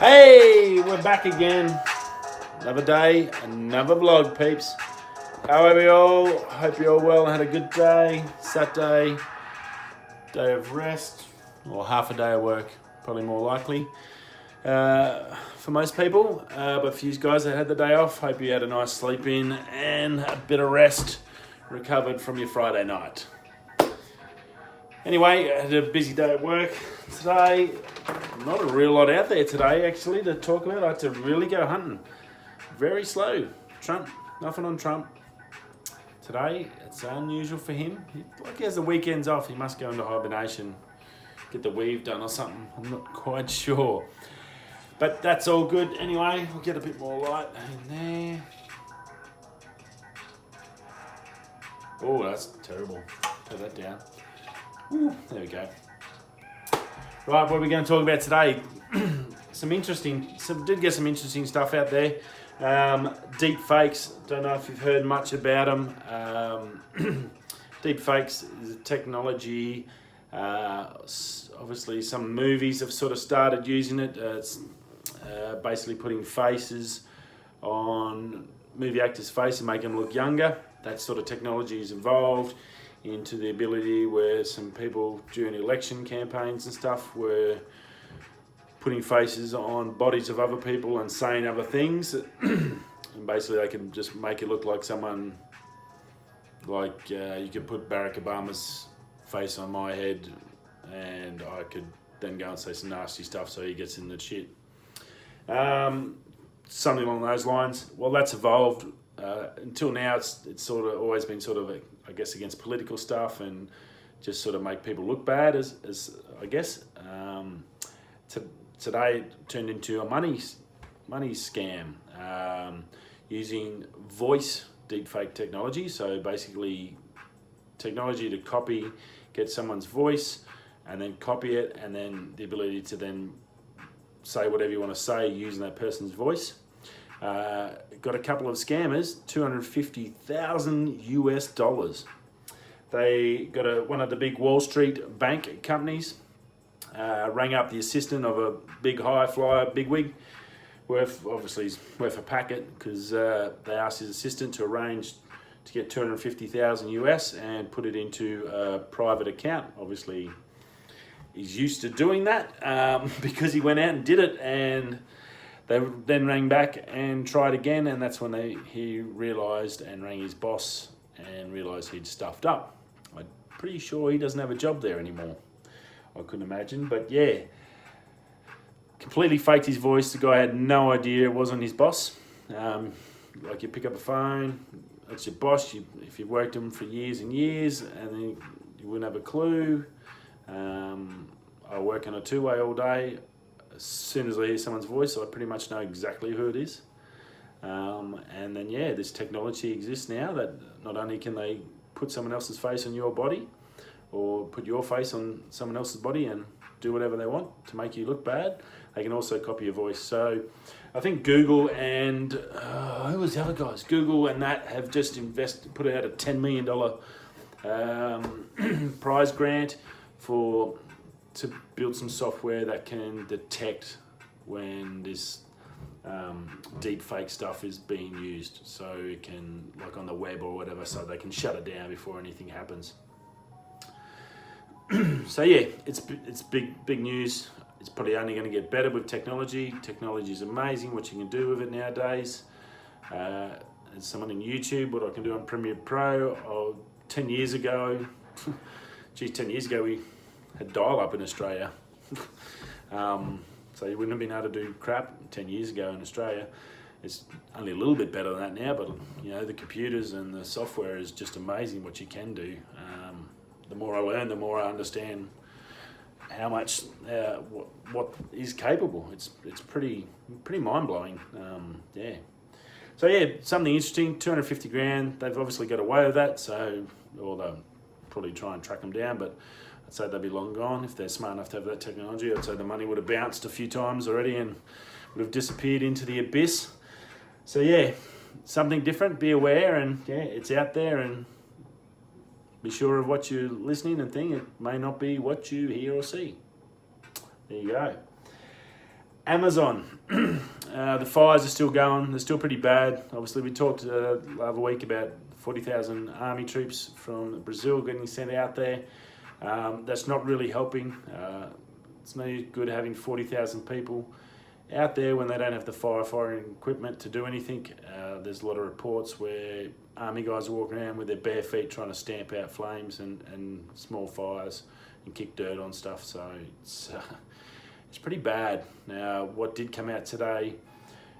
Hey, we're back again. Another day, another vlog, peeps. How are we all? Hope you're all well and had a good day. Saturday, day of rest, or half a day of work, probably more likely. For most people, but for you guys that had the day off, hope you had a nice sleep in and a bit of rest, recovered from your Friday night. Anyway, I had a busy day at work today. Not a real lot out there today, actually, to talk about. I had to really go hunting. Very slow. Trump, nothing on Trump. Today, it's unusual for him. He has the weekends off. He must go into hibernation, get the weave done or something. I'm not quite sure. But that's all good. Anyway, we'll get a bit more light in there. Oh, that's terrible. Turn that down. Ooh, there we go. Right, what are we going to talk about today? Did get some interesting stuff out there. Deepfakes, don't know if you've heard much about them. Deepfakes is a technology. Obviously, some movies have sort of started using it. It's basically putting faces on movie actors' face and making them look younger. That sort of technology has evolved into the ability where some people during election campaigns and stuff were putting faces on bodies of other people and saying other things. And basically they can just make it look like someone, like you could put Barack Obama's face on my head and I could then go and say some nasty stuff so he gets in the shit. Something along those lines. Well, that's evolved. Until now, it's sort of always been sort of, I guess, against political stuff and just sort of make people look bad, as I guess. Today it turned into a money scam using voice deepfake technology. So basically, technology to get someone's voice and then copy it, and then the ability to then say whatever you want to say using that person's voice. Got a couple of scammers, $250,000 US. They got one of the big Wall Street bank companies, rang up the assistant of a big high flyer bigwig, worth a packet, because they asked his assistant to arrange to get $250,000 US and put it into a private account. Obviously, he's used to doing that because he went out and did it, and they then rang back and tried again, and that's when he realised and rang his boss and realised he'd stuffed up. I'm pretty sure he doesn't have a job there anymore. I couldn't imagine, but yeah. Completely faked his voice. The guy had no idea it wasn't his boss. Like you pick up a phone, that's your boss. If you've worked him for years and years, and then you wouldn't have a clue. I work on a two-way all day. As soon as I hear someone's voice, I pretty much know exactly who it is. And then, yeah, this technology exists now that not only can they put someone else's face on your body or put your face on someone else's body and do whatever they want to make you look bad, they can also copy your voice. So I think Google and, who was the other guys? Google and that have just put out a $10 million prize grant to build some software that can detect when this deep fake stuff is being used, so it can, like on the web or whatever, so they can shut it down before anything happens. So yeah, it's big news. It's probably only going to get better with technology. Technology is amazing, what you can do with it nowadays. As someone in YouTube, what I can do on Premiere Pro, 10 years ago, 10 years ago we had dial-up in Australia. So you wouldn't have been able to do crap 10 years ago in Australia. It's only a little bit better than that now, but you know, the computers and the software is just amazing what you can do. The more I learn, the more I understand how much what is capable. It's pretty mind-blowing. Yeah. So yeah, something interesting. 250 grand. They've obviously got away with that, or they'll probably try and track them down, but I'd say they'd be long gone if they're smart enough to have that technology. I'd say the money would have bounced a few times already and would have disappeared into the abyss. So yeah, something different. Be aware, and yeah, it's out there, and be sure of what you're listening and think. It may not be what you hear or see. There you go. Amazon. The fires are still going. They're still pretty bad. Obviously, we talked the other week about 40,000 army troops from Brazil getting sent out there. That's not really helping. It's no good having 40,000 people out there when they don't have the firefighting equipment to do anything. There's a lot of reports where army guys are walking around with their bare feet trying to stamp out flames and small fires and kick dirt on stuff. So it's pretty bad. Now, what did come out today,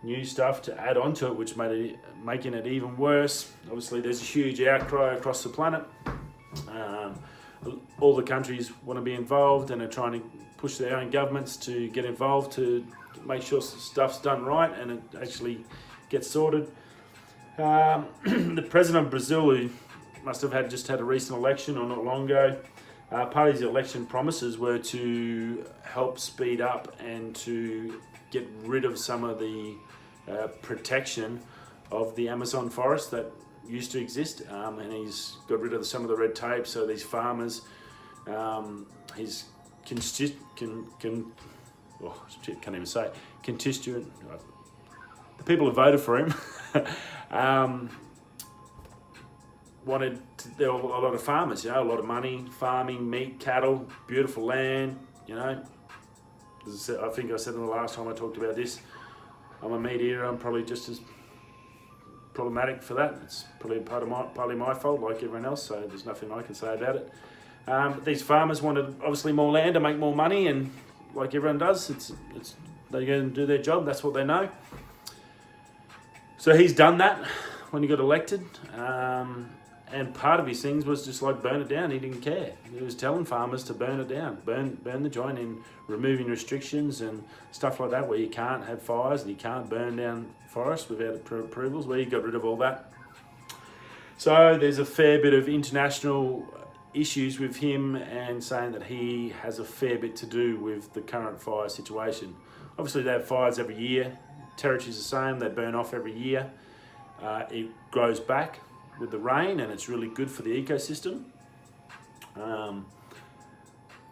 new stuff to add on to it, which making it even worse. Obviously, there's a huge outcry across the planet. All the countries want to be involved and are trying to push their own governments to get involved to make sure stuff's done right and it actually gets sorted. The president of Brazil, who must have just had a recent election or not long ago, part of his election promises were to help speed up and to get rid of some of the protection of the Amazon forest that used to exist, and he's got rid of some of the red tape. So these farmers, his can't even say it, constituent, the people who voted for him, there were a lot of farmers, a lot of money, farming, meat, cattle, beautiful land, I think I said in the last time I talked about this, I'm a meat eater, I'm probably just as problematic for that. It's probably partly my fault, like everyone else, so there's nothing I can say about it. These farmers wanted obviously more land to make more money, and like everyone does, they're going to do their job. That's what they know. So he's done that when he got elected, and part of his things was just like burn it down. He didn't care. He was telling farmers to burn it down, burn the joint, and removing restrictions and stuff like that, where you can't have fires and you can't burn down forests without approvals. Where he got rid of all that. So there's a fair bit of international issues with him, and saying that he has a fair bit to do with the current fire situation. Obviously, they have fires every year. Territory's the same. They burn off every year. It grows back with the rain, and it's really good for the ecosystem.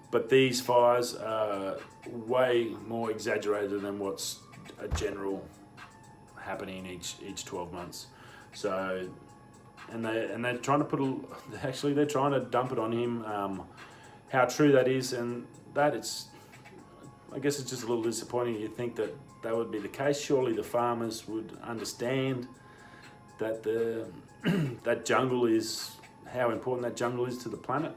But these fires are way more exaggerated than what's a general happening each 12 months. So, and they're trying to they're trying to dump it on him. How true that is, and that I guess it's just a little disappointing. You think that would be the case. Surely the farmers would understand that that jungle is, how important that jungle is to the planet.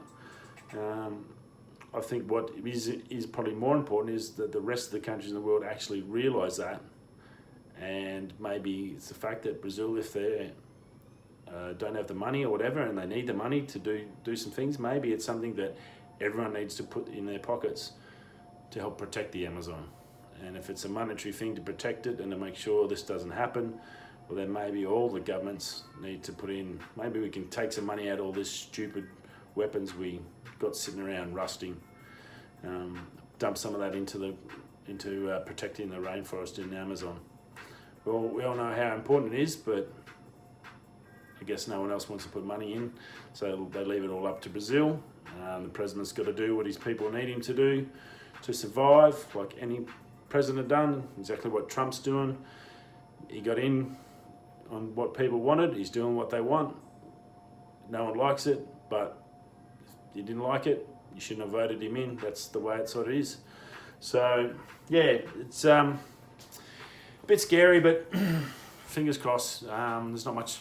I think what is probably more important is that the rest of the countries in the world actually realise that, and maybe it's the fact that Brazil, if they don't have the money or whatever, and they need the money to do some things, maybe it's something that everyone needs to put in their pockets to help protect the Amazon. And if it's a monetary thing to protect it and to make sure this doesn't happen, well, then maybe all the governments need to put in, maybe we can take some money out of all this stupid weapons we got sitting around rusting, dump some of that into protecting the rainforest in the Amazon. Well, we all know how important it is, but I guess no one else wants to put money in, so they leave it all up to Brazil. The president's got to do what his people need him to do to survive, like any president done, exactly what Trump's doing. He got in on what people wanted, he's doing what they want. No one likes it, but if you didn't like it, you shouldn't have voted him in. That's the way it sort of is. So, yeah, it's a bit scary, but fingers crossed. There's not much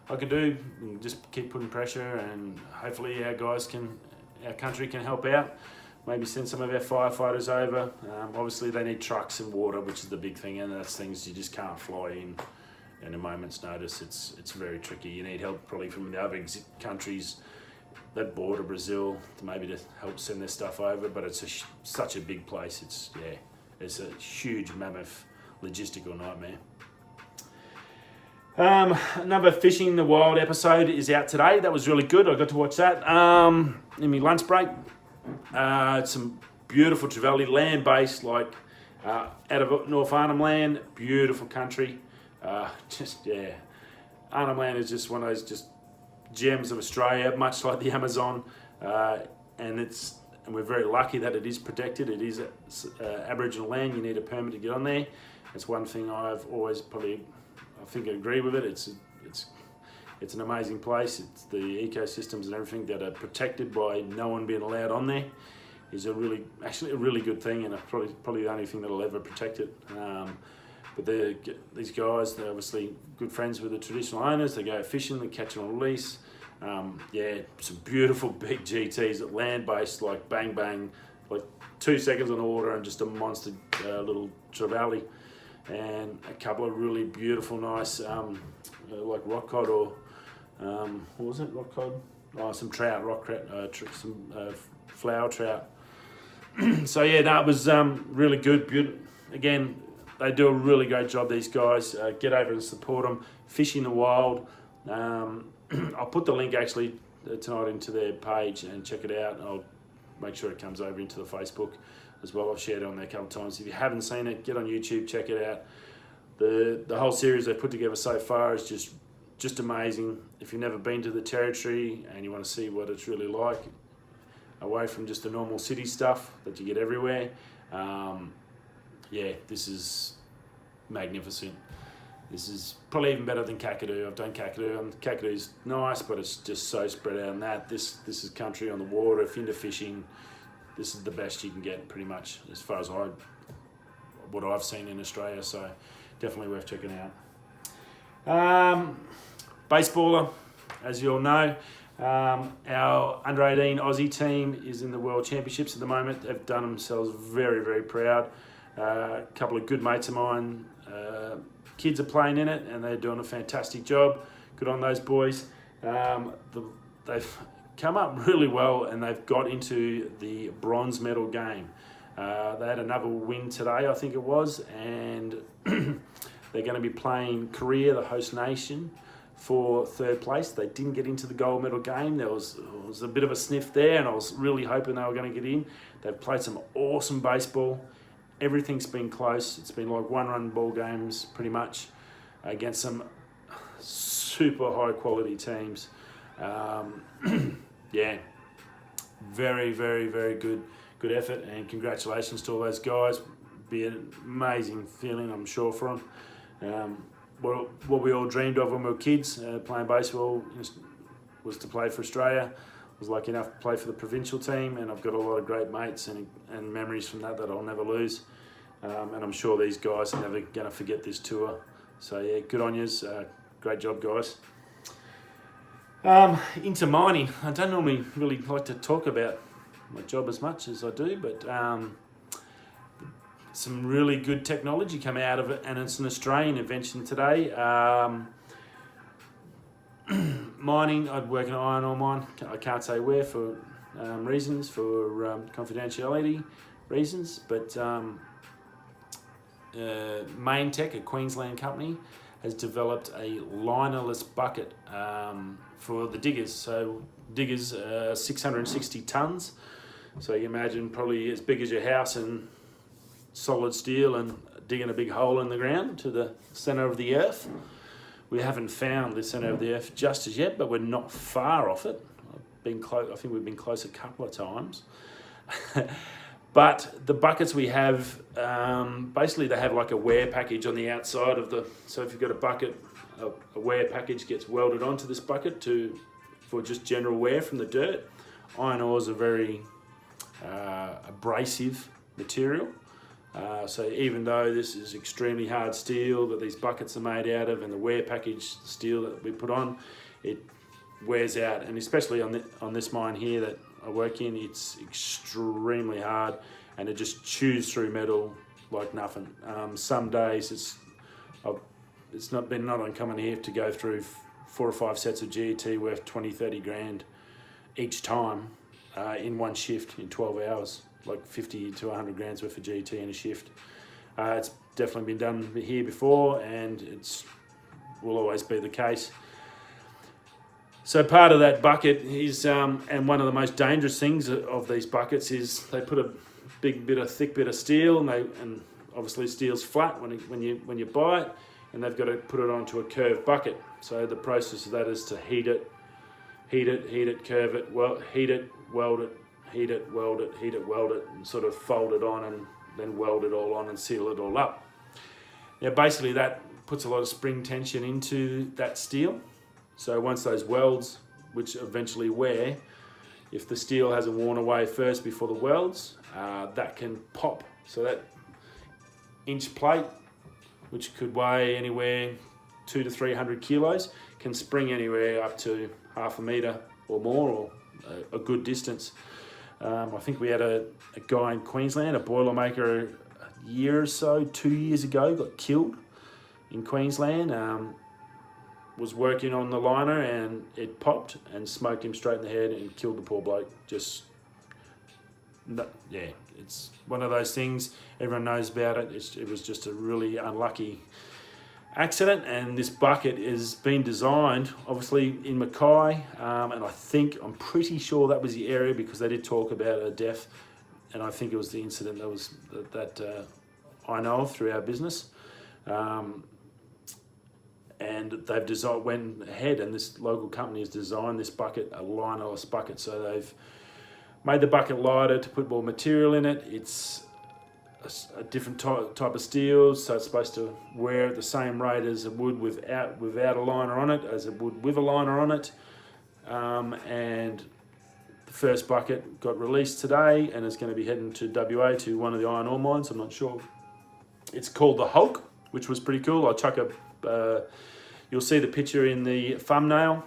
I can do. Just keep putting pressure, and hopefully our country can help out. Maybe send some of our firefighters over. Obviously, they need trucks and water, which is the big thing, and that's things you just can't fly in a moment's notice. It's very tricky. You need help probably from the other countries that border Brazil to help send their stuff over, but it's such a big place. It's a huge, mammoth logistical nightmare. Another Fishing the Wild episode is out today. That was really good. I got to watch that in my lunch break. Some beautiful Trevally, land-based, like out of North Arnhem Land, beautiful country. Arnhem Land is just one of those just gems of Australia, much like the Amazon, and and we're very lucky that it is protected. It is Aboriginal land. You need a permit to get on there. It's one thing I've always I think I agree with it. It's an amazing place. It's the ecosystems and everything that are protected by no one being allowed on there is actually a really good thing, and probably the only thing that'll ever protect it. But these guys, they're obviously good friends with the traditional owners. They go fishing, they catch and release. Some beautiful big GTs at land-based, like bang bang, like 2 seconds on the water, and just a monster little trevally, and a couple of really beautiful, nice like rock cod or what was it? Rock cod? Oh, some trout, some flower trout. So yeah, that was really good. Again, they do a really great job, these guys. Get over and support them. Fish in the wild. I'll put the link actually tonight into their page and check it out. I'll make sure it comes over into the Facebook as well. I've shared it on there a couple of times. If you haven't seen it, get on YouTube, check it out. The whole series they've put together so far is just amazing. If you've never been to the territory and you want to see what it's really like, away from just the normal city stuff that you get everywhere, this is magnificent. This is probably even better than Kakadu. I've done Kakadu, and Kakadu's nice, but it's just so spread out on that. This is country on the water. If you're into fishing, this is the best you can get, pretty much, as far as what I've seen in Australia. So definitely worth checking out. Baseballer, as you all know, our under 18 Aussie team is in the World Championships at the moment. They've done themselves very, very proud. A couple of good mates of mine, kids are playing in it, and they're doing a fantastic job. Good on those boys. They've come up really well, and they've got into the bronze medal game. They had another win today, I think it was, and they're going to be playing Korea, the host nation, for third place. They didn't get into the gold medal game. There was a bit of a sniff there, and I was really hoping they were going to get in. They've played some awesome baseball. Everything's been close. It's been like one-run ball games, pretty much, against some super high-quality teams. Very, very, very good effort, and congratulations to all those guys. Be an amazing feeling, I'm sure, for them. What we all dreamed of when we were kids, playing baseball, was to play for Australia. I was lucky enough to play for the provincial team, and I've got a lot of great mates and memories from that I'll never lose. And I'm sure these guys are never going to forget this tour. So yeah, good on yous. Great job, guys. Into mining. I don't normally really like to talk about my job as much as I do, but some really good technology come out of it, and it's an Australian invention today. Mining, I'd work in an iron ore mine. I can't say where for reasons, for confidentiality reasons, but Maintec, a Queensland company, has developed a linerless bucket for the diggers. So diggers are 660 tonnes. So you imagine probably as big as your house and solid steel, and digging a big hole in the ground to the centre of the earth. We haven't found the centre of the earth just as yet, but we're not far off it. I think we've been close a couple of times. But the buckets we have, basically they have like a wear package on the outside of so if you've got a bucket, a wear package gets welded onto this bucket for just general wear from the dirt. Iron ore is a very abrasive material. So even though this is extremely hard steel that these buckets are made out of, and the wear package steel that we put on, it wears out. And especially on this mine here that I work in, it's extremely hard, and it just chews through metal like nothing. Some days it's not uncommon here to go through 4 or 5 sets of GET worth 20-30 grand each time in one shift in 12 hours. Like 50 to 100 grand's worth of GT in a shift. It's definitely been done here before, and will always be the case. So part of that bucket is, and one of the most dangerous things of these buckets is they put a thick bit of steel, and obviously steel's flat when you buy it, and they've got to put it onto a curved bucket. So the process of that is to heat it, curve it, heat it, weld it, heat it, weld it, heat it, weld it, and sort of fold it on and then weld it all on and seal it all up. Now basically that puts a lot of spring tension into that steel. So once those welds, which eventually wear, if the steel hasn't worn away first before the welds, that can pop. So that inch plate, which could weigh anywhere 200 to 300 kilos, can spring anywhere up to half a metre or more, or a good distance. I think we had a guy in Queensland, a boilermaker, a year or so, 2 years ago, got killed in Queensland. Was working on the liner and it popped and smoked him straight in the head and killed the poor bloke. Just, yeah, it's one of those things, everyone knows about it. It was just a really unlucky accident, and this bucket is been designed obviously in Mackay, and I'm pretty sure that was the area, because they did talk about a death, and I think it was the incident that I know of through our business. And they've went ahead, and this local company has designed this bucket, a linerless bucket. So they've made the bucket lighter to put more material in it. It's a different type of steel, so it's supposed to wear at the same rate as it would without a liner on it, as it would with a liner on it. And the first bucket got released today, and it's going to be heading to WA to one of the iron ore mines. I'm not sure. It's called the Hulk, which was pretty cool. I'll chuck you'll see the picture in the thumbnail.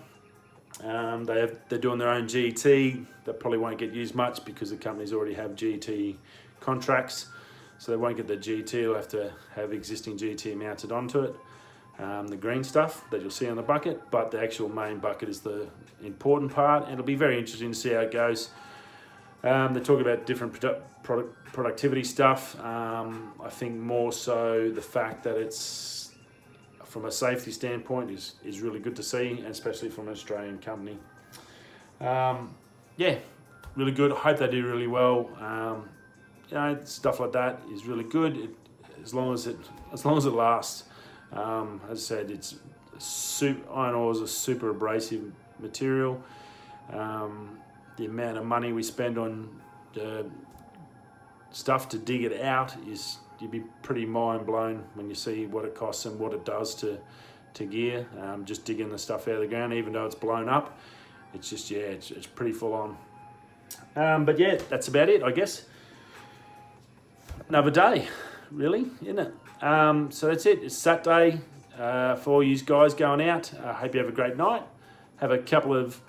They're doing their own GT. That probably won't get used much because the companies already have GT contracts, so they won't get the GT. They'll have to have existing GT mounted onto it. The green stuff that you'll see on the bucket, but the actual main bucket is the important part, and it'll be very interesting to see how it goes. They talk about different productivity stuff. I think more so the fact that it's, from a safety standpoint, is really good to see, and especially from an Australian company. Yeah, really good. I hope they do really well. Stuff like that is really good, as long as it lasts. As I said, iron ore is a super abrasive material. The amount of money we spend on stuff to dig it out you'd be pretty mind blown when you see what it costs and what it does to gear. Just digging the stuff out of the ground, even though it's blown up, it's just, yeah, it's pretty full on. But yeah, that's about it, I guess. Another day, really, isn't it? So that's it. It's Saturday for all you guys going out. I hope you have a great night. Have a couple of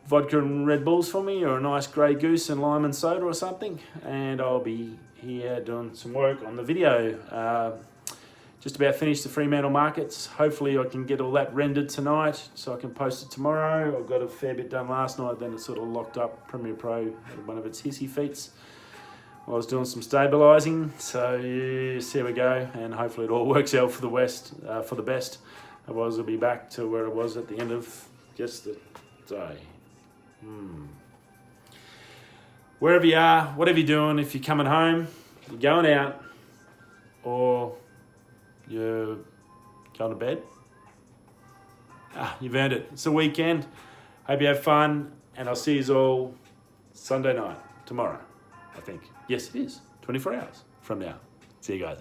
vodka and Red Bulls for me, or a nice Grey Goose and lime and soda or something, and I'll be here doing some work on the video. Just about finished the Fremantle markets. Hopefully I can get all that rendered tonight so I can post it tomorrow. I got a fair bit done last night, then it sort of locked up. Premiere Pro had one of its hissy feats. I was doing some stabilising, so yes, here we go, and hopefully it all works out for the best. Otherwise I'll be back to where I was at the end of just the day. Wherever you are, whatever you're doing, if you're coming home, you're going out, or you're going to bed, you've earned it. It's a weekend. Hope you have fun, and I'll see you all Sunday night, tomorrow, I think. Yes, it is. 24 hours from now. See you guys.